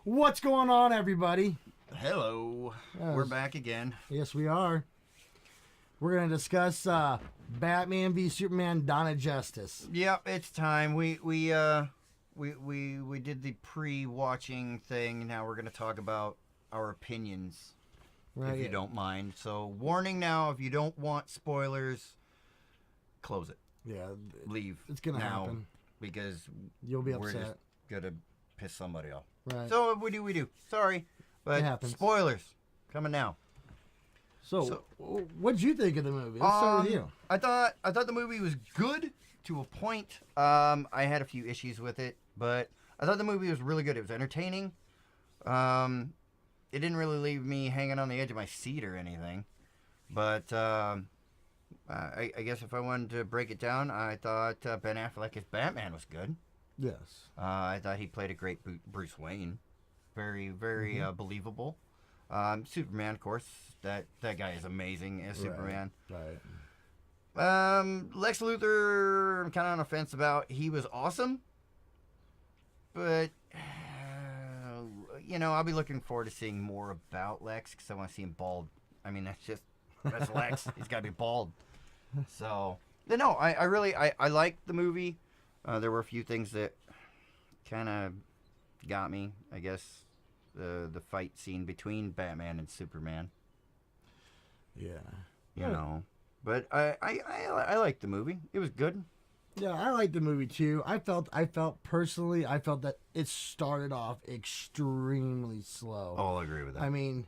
What's going on, everybody? Hello. We're back again. Yes, we are. We're going to discuss Batman v Superman: Dawn of Justice. Yep, it's time. We did the pre-watching thing. Now we're going to talk about our opinions, if you don't mind. So, warning now: if you don't want spoilers, close it. Yeah, leave. It's going to happen because you'll be upset. We're just going to piss somebody off. Right. So if we do. Sorry, but spoilers coming now. So, what did you think of the movie? Let's start with you. I thought the movie was good to a point. I had a few issues with it, but I thought the movie was really good. It was entertaining. It didn't really leave me hanging on the edge of my seat or anything. But I guess if I wanted to break it down, I thought Ben Affleck as Batman was good. Yes. I thought he played a great Bruce Wayne. Very, very believable. Superman, of course. That guy is amazing as Superman. Right. Lex Luthor, I'm kind of on the fence about. He was awesome. But, I'll be looking forward to seeing more about Lex because I want to see him bald. I mean, that's Lex. He's got to be bald. So, no, I liked the movie. There were a few things that kind of got me, I guess. The fight scene between Batman and Superman. Yeah. You know. But I liked the movie. It was good. Yeah, I liked the movie too. I felt personally that it started off extremely slow. Oh, I'll agree with that. I mean,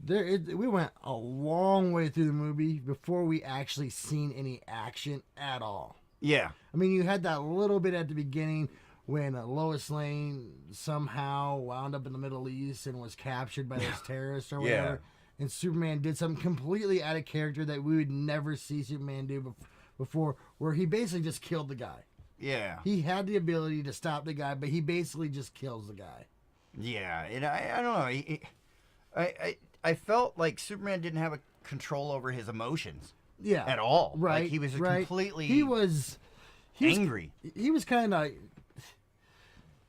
we went a long way through the movie before we actually seen any action at all. Yeah. I mean, you had that little bit at the beginning when Lois Lane somehow wound up in the Middle East and was captured by those terrorists or whatever. Yeah. And Superman did something completely out of character that we would never see Superman do before, where he basically just killed the guy. Yeah. He had the ability to stop the guy, but he basically just kills the guy. Yeah, and I don't know. I felt like Superman didn't have a control over his emotions. Yeah. At all. Right. Like he was completely He was angry. He was kind of...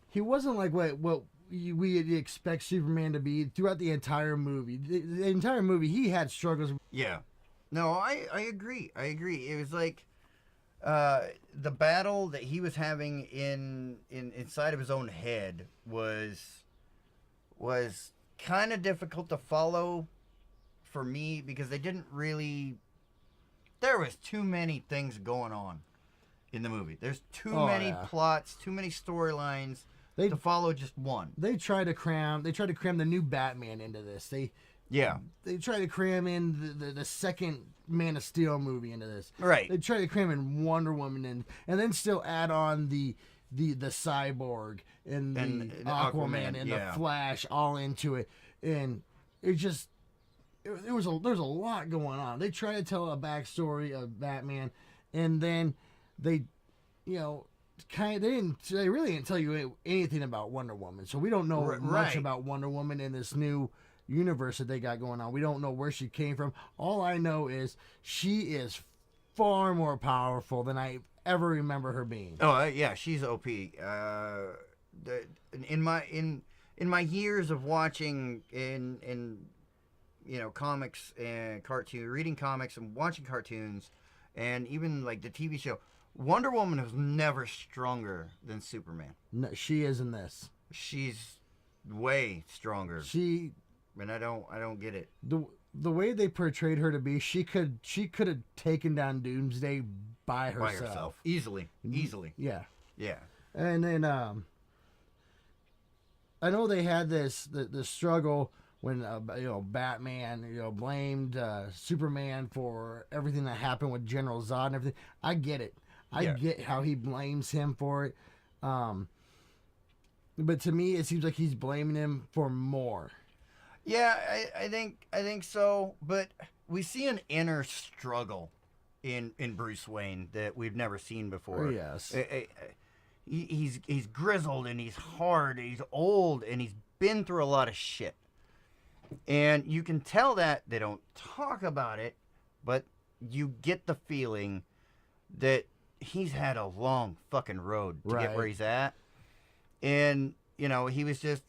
He wasn't like what we expect Superman to be throughout the entire movie. The entire movie, he had struggles. Yeah. No, I agree. It was like the battle that he was having inside of his own head was kind of difficult to follow for me because they didn't really... There was too many things going on in the movie. There's too many plots, too many storylines to follow just one. They tried to cram the new Batman into this. They tried to cram in the second Man of Steel movie into this. Right. They tried to cram in Wonder Woman and then still add on the Cyborg and the Aquaman and the Flash all into it. And it just there's a lot going on. They try to tell a backstory of Batman, and then they really didn't tell you anything about Wonder Woman. So we don't know much about Wonder Woman in this new universe that they got going on. We don't know where she came from. All I know is she is far more powerful than I ever remember her being. Oh yeah, she's OP. In my years of watching in comics and reading comics and watching cartoons, and even like the TV show, Wonder Woman was never stronger than Superman. No, she is in this. She's way stronger. And I don't get it. The way they portrayed her to be, she could have taken down Doomsday by herself. Easily. Yeah. Yeah. And then I know they had the struggle when Batman blamed Superman for everything that happened with General Zod and everything. I get it. I get how he blames him for it. But to me, it seems like he's blaming him for more. Yeah, I think so. But we see an inner struggle in Bruce Wayne that we've never seen before. Yes. He's grizzled and he's hard and he's old and he's been through a lot of shit. And you can tell that they don't talk about it, but you get the feeling that he's had a long fucking road to get where he's at. And, he was just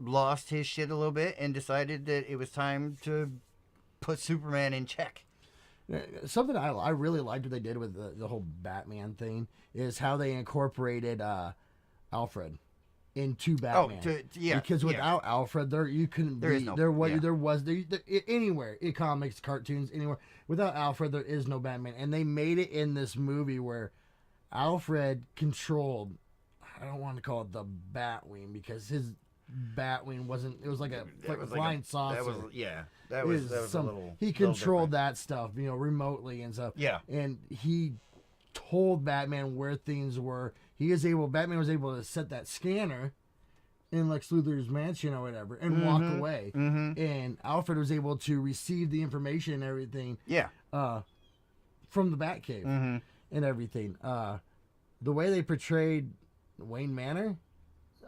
lost his shit a little bit and decided that it was time to put Superman in check. Something I really liked what they did with the whole Batman thing is how they incorporated Alfred into Batman. Because without Alfred, you couldn't anywhere in comics, cartoons, anywhere without Alfred, there is no Batman. And they made it in this movie where Alfred controlled. I don't want to call it the Batwing because his Batwing wasn't. It was like a flying saucer. That was a little. He controlled that stuff, remotely and stuff. Yeah, and he told Batman where things were. Batman was able to set that scanner in Lex Luthor's mansion or whatever and walk away. And Alfred was able to receive the information and everything. Yeah. From the Batcave and everything. The way they portrayed Wayne Manor,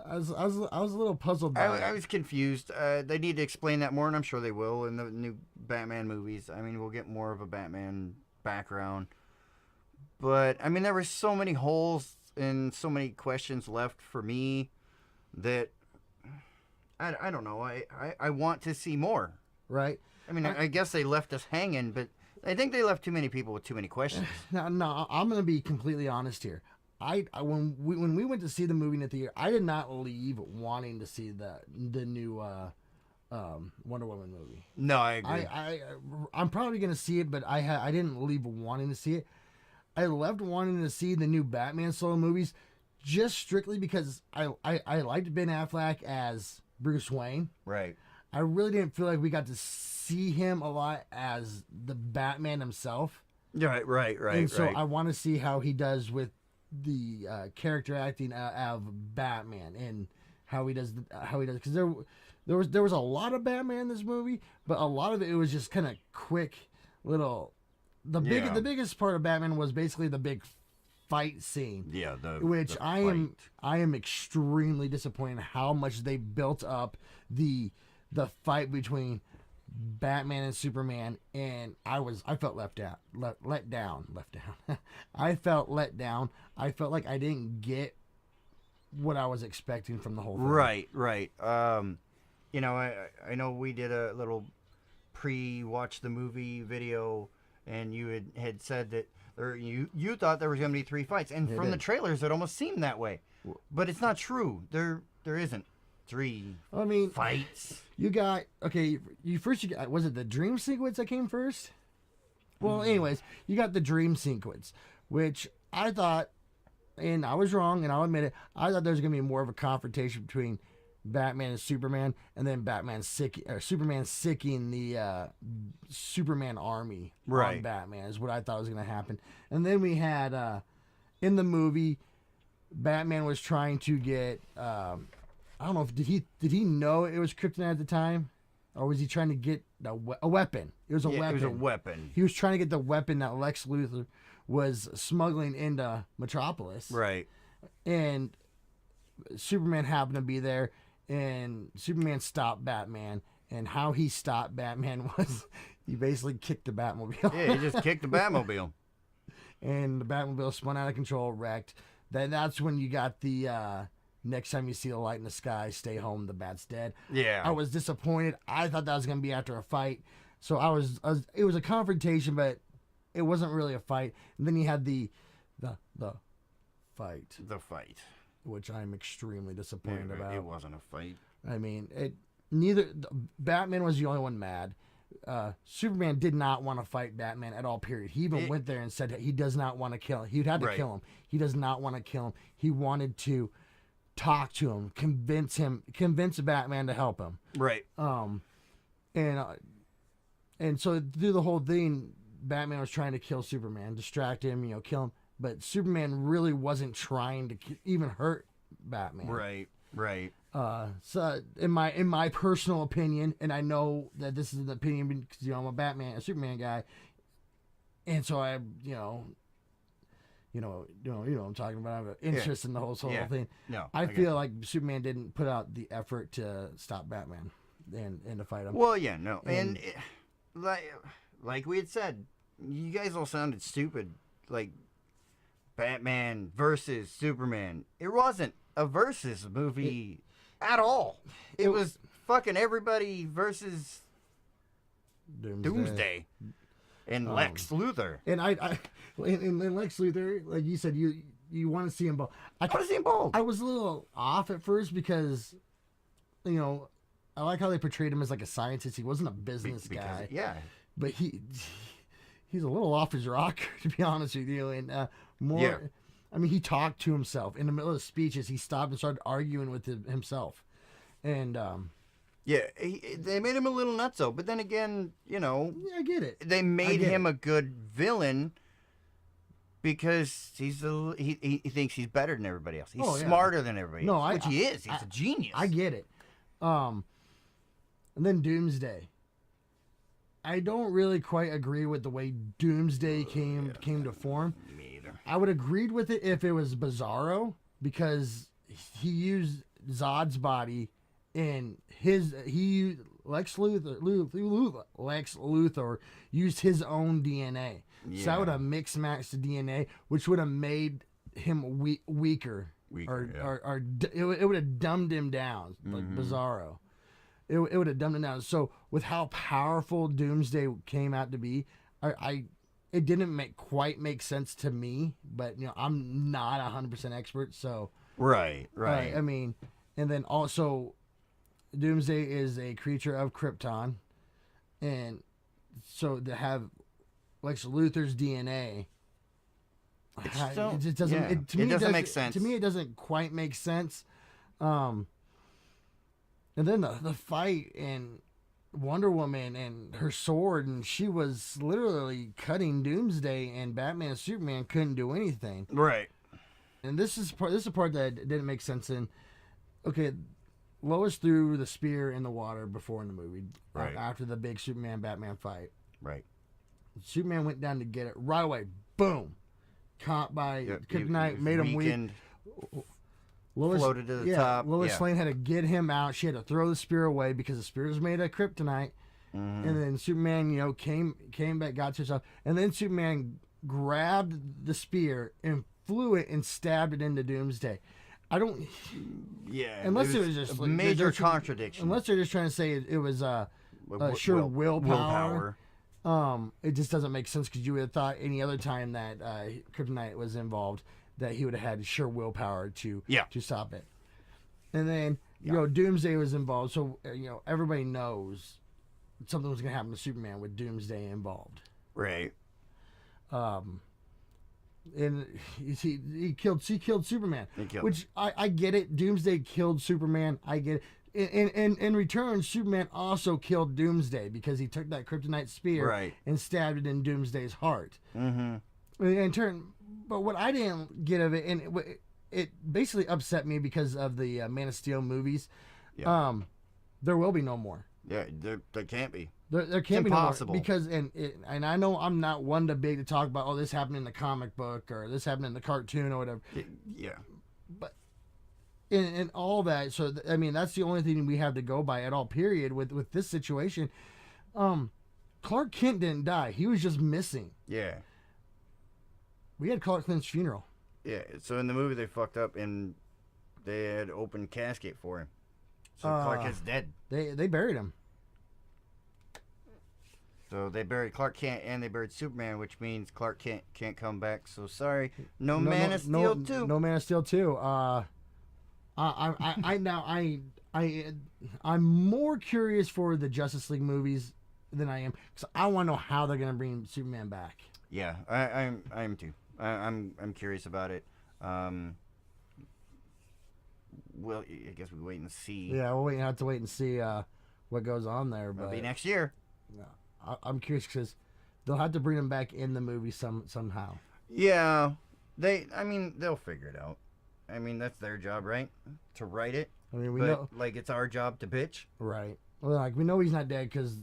I was a little puzzled by it. I was confused. They need to explain that more, and I'm sure they will in the new Batman movies. I mean, we'll get more of a Batman background. But, I mean, there were so many holes and so many questions left for me that I don't know. I want to see more. Right. I mean, I guess they left us hanging, but I think they left too many people with too many questions. No, I'm going to be completely honest here. When we went to see the movie in the theater, I did not leave wanting to see the new Wonder Woman movie. No, I agree. I'm probably going to see it, but I didn't leave wanting to see it. I left wanting to see the new Batman solo movies just strictly because I liked Ben Affleck as Bruce Wayne. Right. I really didn't feel like we got to see him a lot as the Batman himself. Right. And so I want to see how he does with the character acting of Batman and how he does because there was a lot of Batman in this movie, but a lot of it was just kind of quick little. The biggest part of Batman was basically the big fight scene. Yeah, I am extremely disappointed how much they built up the fight between Batman and Superman, and I felt let down. I felt let down. I felt like I didn't get what I was expecting from the whole thing. Right. I know we did a little pre-watch the movie video, and you had said that you thought there was going to be 3 fights, and from the trailers it almost seemed that way, but it's not true. There isn't 3 fights. You got was it the dream sequence that came first? Well, anyways, you got the dream sequence, which I thought, and I was wrong, and I'll admit it, I thought there was going to be more of a confrontation between Batman and Superman, and then Superman sicking the Superman army on Batman is what I thought was going to happen. And then we had in the movie, Batman was trying to get I don't know if did he know it was kryptonite at the time, or was he trying to get a weapon? It was a weapon. It was a weapon. He was trying to get the weapon that Lex Luthor was smuggling into Metropolis. Right. And Superman happened to be there. And Superman stopped Batman, and how he stopped Batman was he basically kicked the Batmobile. Yeah, he just kicked the Batmobile. And the Batmobile spun out of control, wrecked. That's when you got the next time you see the light in the sky, stay home, the Bat's dead. Yeah. I was disappointed. I thought that was going to be after a fight. So it was a confrontation, but it wasn't really a fight. And then you had the fight. The fight. Which I'm extremely disappointed about. It wasn't a fight. I mean, Batman was the only one mad. Superman did not want to fight Batman at all, period. He even went there and said he does not want to kill him. He'd had to kill him. He does not want to kill him. He wanted to talk to him, convince Batman to help him. Right. And so through the whole thing, Batman was trying to kill Superman, distract him, kill him. But Superman really wasn't trying to even hurt Batman. Right. So in my personal opinion, and I know that this is an opinion because I'm a Superman guy, and so I I'm talking about. I have an interest in the whole thing. No, I feel like Superman didn't put out the effort to stop Batman and to fight him. Well, yeah, no, and like we had said, you guys all sounded stupid, like. Batman versus Superman. It wasn't a versus movie. at all. It was fucking everybody versus Doomsday. And Lex Luthor. And in Lex Luthor, like you said, you want to see him bald. I want to see him bald. I was a little off at first because, you know, I like how they portrayed him as like a scientist. He wasn't a business guy. Yeah. But he's a little off his rocker, to be honest with you. And I mean, he talked to himself. In the middle of speeches, he stopped and started arguing with himself. And... they made him a little nutso, but then again, you know... Yeah, I get it. They made him a good villain because he thinks he's better than everybody else. He's smarter than everybody else, which he is. He's a genius. I get it. And then Doomsday. I don't really quite agree with the way Doomsday came to form. Me either. I would agreed with it if it was Bizarro, because he used Zod's body... And Lex Luthor used his own DNA. Yeah. So that would have mixed matched the DNA, which would have made him weaker. Or it would have dumbed him down, like Bizarro. It would have dumbed him down. So with how powerful Doomsday came out to be, it didn't quite make sense to me. But you know, I'm not 100% expert, so right. I mean, and then also. Doomsday is a creature of Krypton, and so to have Lex Luthor's DNA, it doesn't make sense. To me, it doesn't quite make sense. And then the fight in Wonder Woman and her sword, and she was literally cutting Doomsday, and Batman and Superman couldn't do anything. Right. And this is a part that didn't make sense in. Okay. Lois threw the spear in the water before in the movie, after the big Superman-Batman fight. Right. Superman went down to get it right away. Boom. Caught by Kryptonite, made him weak. Lois floated to the top. Lois Lane had to get him out. She had to throw the spear away because the spear was made of Kryptonite. Mm-hmm. And then Superman, you know, came back, got to himself. And then Superman grabbed the spear and flew it and stabbed it into Doomsday. I don't. Yeah. Unless it was just a major contradiction. Unless they're just trying to say it was sheer willpower. It just doesn't make sense because you would have thought any other time that Kryptonite was involved that he would have had sheer willpower to stop it. And then you know Doomsday was involved, so you know everybody knows something was going to happen to Superman with Doomsday involved. Right. And he killed Superman, which I get it. Doomsday killed Superman. I get it. And in return, Superman also killed Doomsday because he took that kryptonite spear and stabbed it in Doomsday's heart. Mm-hmm. In turn, but what I didn't get of it, and it basically upset me because of the Man of Steel movies. Yeah. There will be no more. Yeah, there can't be. There can't be no more because and I know I'm not one to big to talk about this happened in the comic book or this happened in the cartoon or whatever. Yeah. But in all that, so I mean that's the only thing we have to go by at all. Period. With this situation, Clark Kent didn't die. He was just missing. Yeah. We had Clark Kent's funeral. Yeah. So in the movie they fucked up and they had opened casket for him. So Clark Kent's dead. They buried him. So they buried Clark Kent and they buried Superman, which means Clark Kent can't come back. So sorry, no Man of Steel 2. No Man of Steel 2. I'm more curious for the Justice League movies than I am because I want to know how they're gonna bring Superman back. Yeah, I am too. I'm curious about it. Well, I guess we wait and see. Yeah, we'll have to wait and see what goes on there. But it'll be next year. No, I'm curious because they'll have to bring him back in the movie somehow. Yeah, they'll figure it out. I mean, that's their job, right? To write it. I mean, we know, like it's our job to bitch. Right. Well, like we know he's not dead because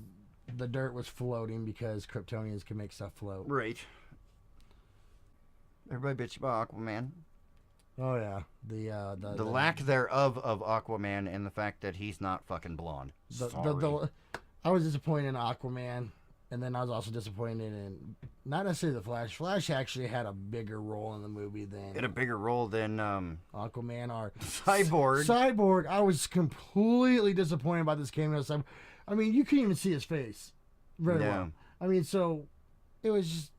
the dirt was floating because Kryptonians can make stuff float. Right. Everybody bitch about Aquaman. Oh yeah, the lack thereof of Aquaman and the fact that he's not fucking blonde. I was disappointed in Aquaman. And then I was also disappointed in not necessarily the Flash. Flash actually had a bigger role in the movie than Aquaman or Cyborg. Cyborg. I was completely disappointed about this cameo. I mean, you couldn't even see his face very well. I mean, so it was just.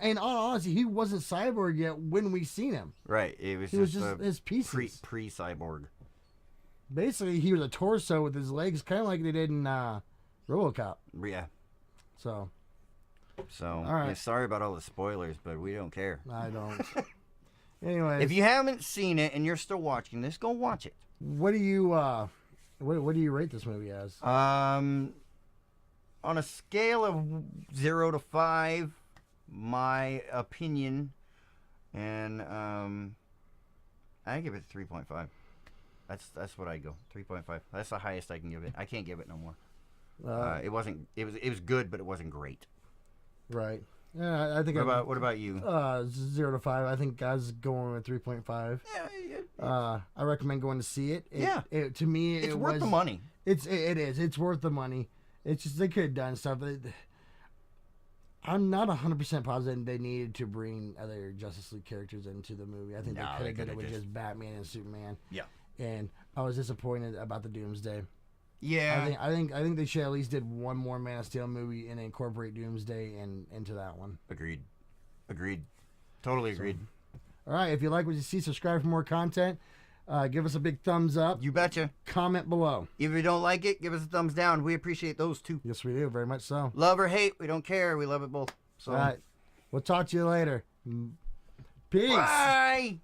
And all honesty, he wasn't Cyborg yet when we seen him. Right. He was just his pieces. Pre-Cyborg. Basically, he was a torso with his legs, kind of like they did in RoboCop. Yeah. So, all right. Yeah, sorry about all the spoilers, but we don't care. I don't. Anyways, if you haven't seen it and you're still watching this, go watch it. What do you what do you rate this movie as? On a scale of 0 to 5, my opinion, and I give it 3.5. That's what I go. 3.5. That's the highest I can give it. I can't give it no more. It was good, but it wasn't great. Right. Yeah, I think. What about you? 0 to 5. I think I was going with 3.5. Yeah. I recommend going to see it. To me, it's worth the money. It is. It's worth the money. It's just they could have done stuff. I'm not 100% positive they needed to bring other Justice League characters into the movie. I think they could have done it with just Batman and Superman. Yeah. And I was disappointed about the Doomsday. Yeah. I think they should at least did one more Man of Steel movie and incorporate Doomsday into that one. Agreed. Totally agreed. All right. If you like what you see, subscribe for more content. Give us a big thumbs up. You betcha. Comment below. If you don't like it, give us a thumbs down. We appreciate those too. Yes, we do. Very much so. Love or hate, we don't care. We love it both. So. All right. We'll talk to you later. Peace. Bye.